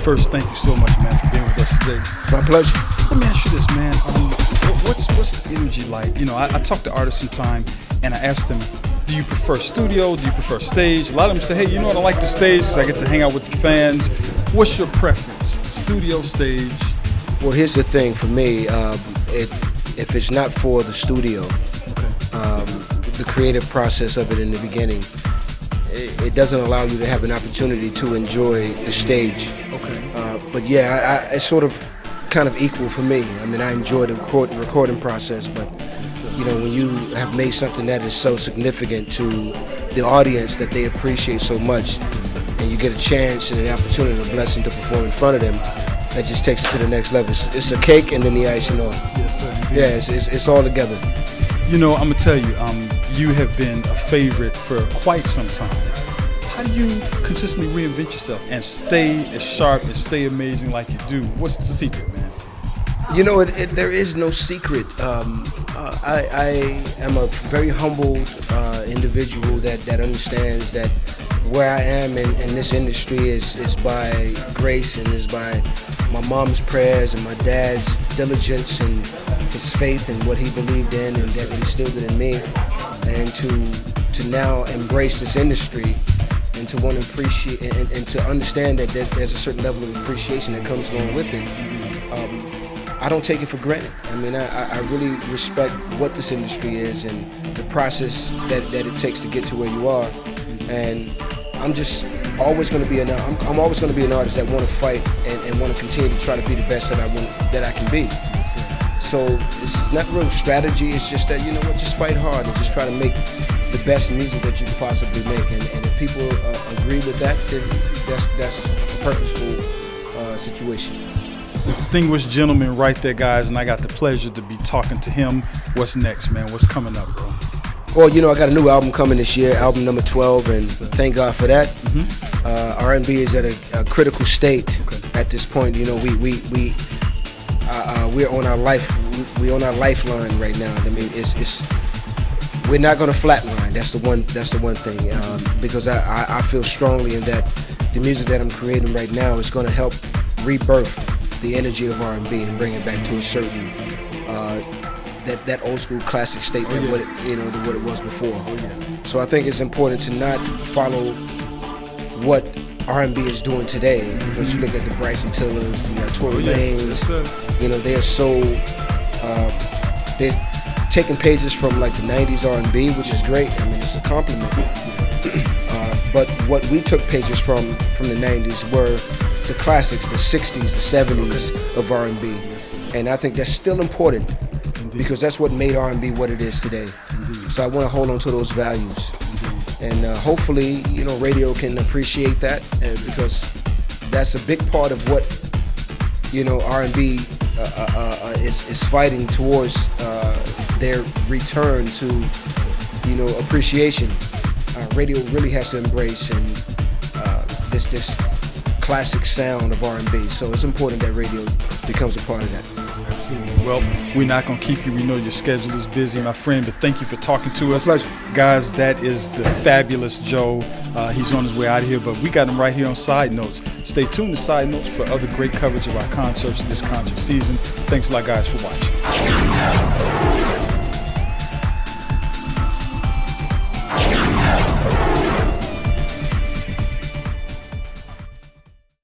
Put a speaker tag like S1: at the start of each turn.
S1: first, thank you so much, man, for being with us today.
S2: My pleasure.
S1: Let me ask you this, man. What's the energy like? You know, I talk to artists sometime, and I ask them, do you prefer studio? Do you prefer stage? A lot of them say, hey, you know what, I like the stage because I get to hang out with the fans. What's your preference? Studio, stage?
S2: Well, here's the thing for me. If it's not for the studio, the creative process of it in the beginning, it doesn't allow you to have an opportunity to enjoy the stage. But yeah, it's sort of kind of equal for me. I mean, I enjoy the recording process, but you know, when you have made something that is so significant to the audience that they appreciate so much, and you get a chance and an opportunity and a blessing to perform in front of them, that just takes it to the next level. It's a cake and then the icing on. Yes, sir. Yeah, it's all together.
S1: You know, I'm gonna tell you, you have been a favorite for quite some time. How do you consistently reinvent yourself and stay as sharp and stay amazing like you do? What's the secret, man?
S2: You know, there is no secret. I am a very humble individual that understands that where I am in this industry is by grace and is by my mom's prayers and my dad's diligence and his faith and what he believed in and that instilled it in me. And to now embrace this industry and to want to appreciate and to understand that there's a certain level of appreciation that comes along with it. I don't take it for granted. I mean, I really respect what this industry is and the process that it takes to get to where you are. And I'm just always going to be I'm always going to be an artist that want to fight and want to continue to try to be the best that I can be. So it's not real strategy. It's just that, you know what, just fight hard and just try to make the best music that you can possibly make. And if people agree with that, then that's a purposeful situation.
S1: Distinguished gentleman right there, guys, and I got the pleasure to be talking to him. What's next, man? What's coming up, bro?
S2: Well, you know, I got a new album coming this year, album number 12, and thank God for that. R&B is at a critical state at this point. You know, we're on our lifeline right now. I mean, we're not going to flatline. That's the one thing, because I feel strongly in that the music that I'm creating right now is going to help rebirth the energy of R&B and bring it back to a certain that old school classic state what it was before. So I think it's important to not follow what R&B is doing today, because you look at the Bryson Tillers, the Tory Lanez, you know, they're taking pages from like the 90s R&B, which is great. I mean, it's a compliment. But what we took pages from the 90s were the classics, the 60s, the 70s of R&B. And I think that's still important because that's what made R&B what it is today. So I want to hold on to those values. And hopefully, you know, radio can appreciate that, because that's a big part of what, you know, R&B is fighting towards their return to, you know, appreciation. Radio really has to embrace this classic sound of R&B. So it's important that radio becomes a part of that.
S1: Absolutely. Well, we're not going to keep you. We know your schedule is busy, my friend, but thank you for talking to us.
S2: My pleasure.
S1: Guys, that is the fabulous Joe. He's on his way out of here, but we got him right here on Side Notes. Stay tuned to Side Notes for other great coverage of our concerts this concert season. Thanks a lot, guys, for watching.